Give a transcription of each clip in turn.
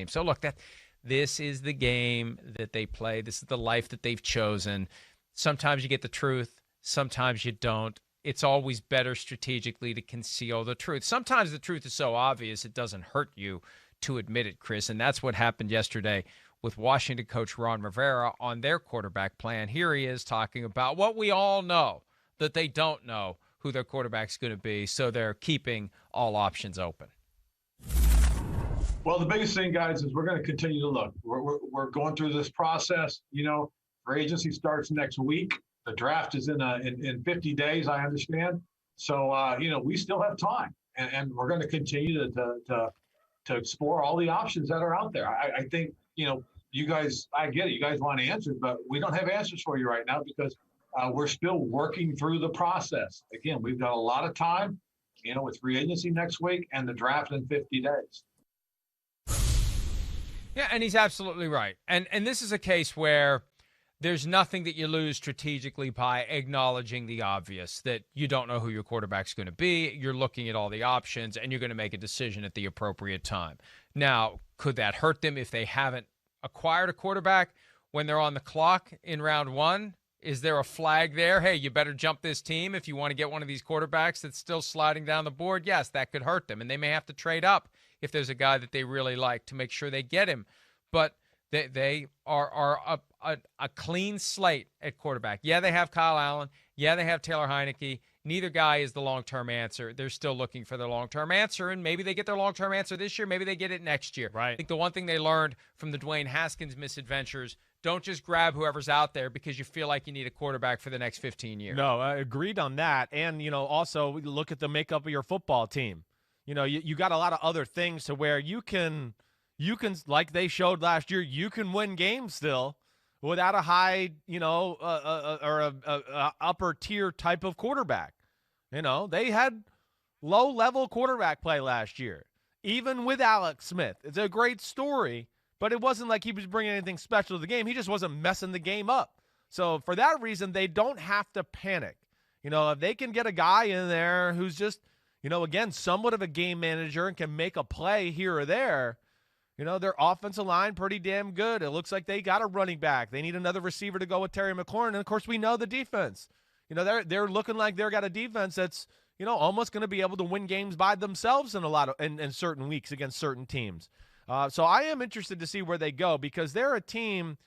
team. So, look, this is the game that they play. This is the life that they've chosen. Sometimes you get the truth. Sometimes you don't. It's always better strategically to conceal the truth. Sometimes the truth is so obvious it doesn't hurt you to admit it, Chris, and that's what happened yesterday with Washington coach Ron Rivera on their quarterback plan. Here he is talking about what we all know, that they don't know who their quarterback's going to be, so they're keeping all options open. Well, the biggest thing, guys, is we're going to continue to look. We're going through this process. Free agency starts next week. The draft is in 50 days, I understand. So, we still have time, and we're going to continue to explore all the options that are out there. I think, you guys, I get it. You guys want answers, but we don't have answers for you right now because we're still working through the process. Again, we've got a lot of time, with free agency next week and the draft in 50 days. Yeah, and he's absolutely right. And this is a case where there's nothing that you lose strategically by acknowledging the obvious, that you don't know who your quarterback's going to be. You're looking at all the options, and you're going to make a decision at the appropriate time. Now, could that hurt them if they haven't acquired a quarterback when they're on the clock in round one? Is there a flag there? Hey, you better jump this team if you want to get one of these quarterbacks that's still sliding down the board. Yes, that could hurt them, and they may have to trade up if there's a guy that they really like to make sure they get him. But they are a clean slate at quarterback. Yeah, they have Kyle Allen. Yeah, they have Taylor Heineke. Neither guy is the long-term answer. They're still looking for their long-term answer, and maybe they get their long-term answer this year. Maybe they get it next year. Right. I think the one thing they learned from the Dwayne Haskins misadventures, don't just grab whoever's out there because you feel like you need a quarterback for the next 15 years. No, I agreed on that. And, also look at the makeup of your football team. You got a lot of other things to where you can, like they showed last year, you can win games still without a high, or a upper tier type of quarterback. They had low-level quarterback play last year, even with Alex Smith. It's a great story, but it wasn't like he was bringing anything special to the game. He just wasn't messing the game up. So for that reason, they don't have to panic. If they can get a guy in there who's just, again, somewhat of a game manager and can make a play here or there, their offensive line pretty damn good. It looks like they got a running back. They need another receiver to go with Terry McLaurin. And, of course, we know the defense. They're looking like they've got a defense that's, almost going to be able to win games by themselves in certain weeks against certain teams. So I am interested to see where they go because they're a team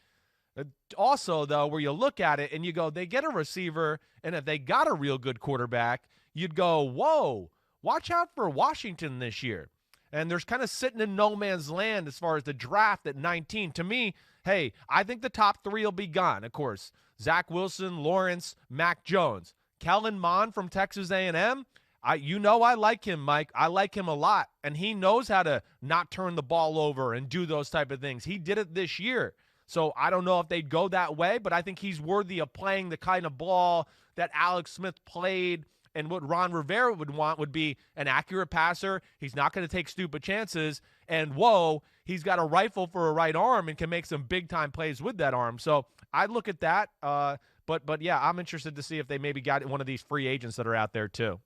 also, though, where you look at it and you go, they get a receiver, and if they got a real good quarterback, you'd go, whoa, watch out for Washington this year. And there's kind of sitting in no man's land as far as the draft at 19. To me, hey, I think the top three will be gone. Of course, Zach Wilson, Lawrence, Mac Jones. Kellen Mond from Texas A&M, I like him, Mike. I like him a lot, and he knows how to not turn the ball over and do those type of things. He did it this year. So I don't know if they'd go that way, but I think he's worthy of playing the kind of ball that Alex Smith played. And what Ron Rivera would want would be an accurate passer. He's not going to take stupid chances. And, he's got a rifle for a right arm and can make some big-time plays with that arm. So I'd look at that. But yeah, I'm interested to see if they maybe got one of these free agents that are out there too.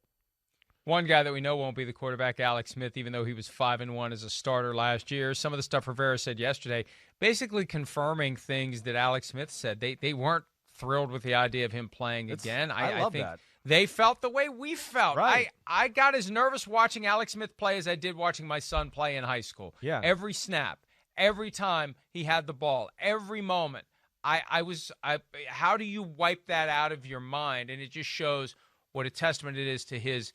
One guy that we know won't be the quarterback, Alex Smith, even though he was 5-1 as a starter last year. Some of the stuff Rivera said yesterday, basically confirming things that Alex Smith said. They weren't thrilled with the idea of him playing again. I love think that. They felt the way we felt. Right. I got as nervous watching Alex Smith play as I did watching my son play in high school. Yeah. Every snap, every time he had the ball, every moment. How do you wipe that out of your mind? And it just shows what a testament it is to his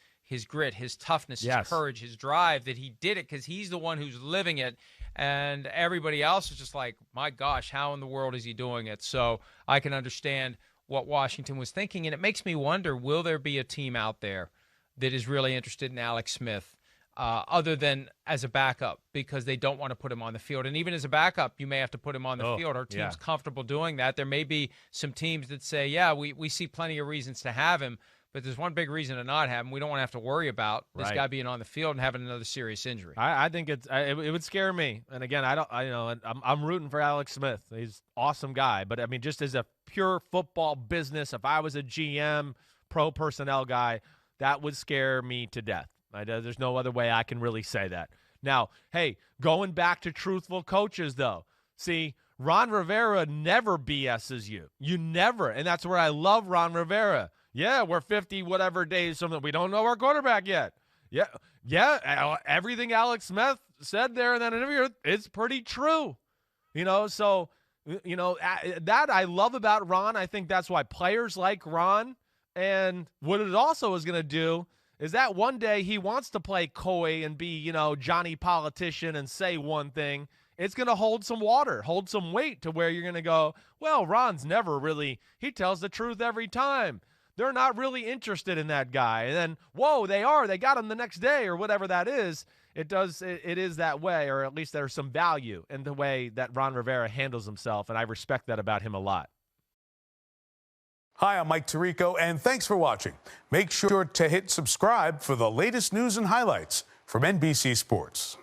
grit, his toughness, his courage, his drive, that he did it because he's the one who's living it. And everybody else is just like, my gosh, how in the world is he doing it? So I can understand what Washington was thinking. And it makes me wonder, will there be a team out there that is really interested in Alex Smith other than as a backup because they don't want to put him on the field? And even as a backup, you may have to put him on the field. Our team's comfortable doing that. There may be some teams that say, yeah, we see plenty of reasons to have him, but there's one big reason to not have him. We don't want to have to worry about this guy being on the field and having another serious injury. I think it would scare me. And again, I'm rooting for Alex Smith. He's an awesome guy. But I mean, just as a pure football business, if I was a GM, pro personnel guy, that would scare me to death. There's no other way I can really say that. Now, hey, going back to truthful coaches, though, see, Ron Rivera never BS's you. You never. And that's where I love Ron Rivera. Yeah, we're 50 whatever days from that. We don't know our quarterback yet. Yeah, everything Alex Smith said there in that interview, it's pretty true. So, that I love about Ron. I think that's why players like Ron. And what it also is going to do is that one day he wants to play coy and be, Johnny politician and say one thing. It's going to hold some water, hold some weight to where you're going to go, well, Ron's never really, he tells the truth every time. They're not really interested in that guy. And then, whoa, they got him the next day or whatever that is. It is that way, or at least there's some value in the way that Ron Rivera handles himself, and I respect that about him a lot. Hi, I'm Mike Tirico, and thanks for watching. Make sure to hit subscribe for the latest news and highlights from NBC Sports.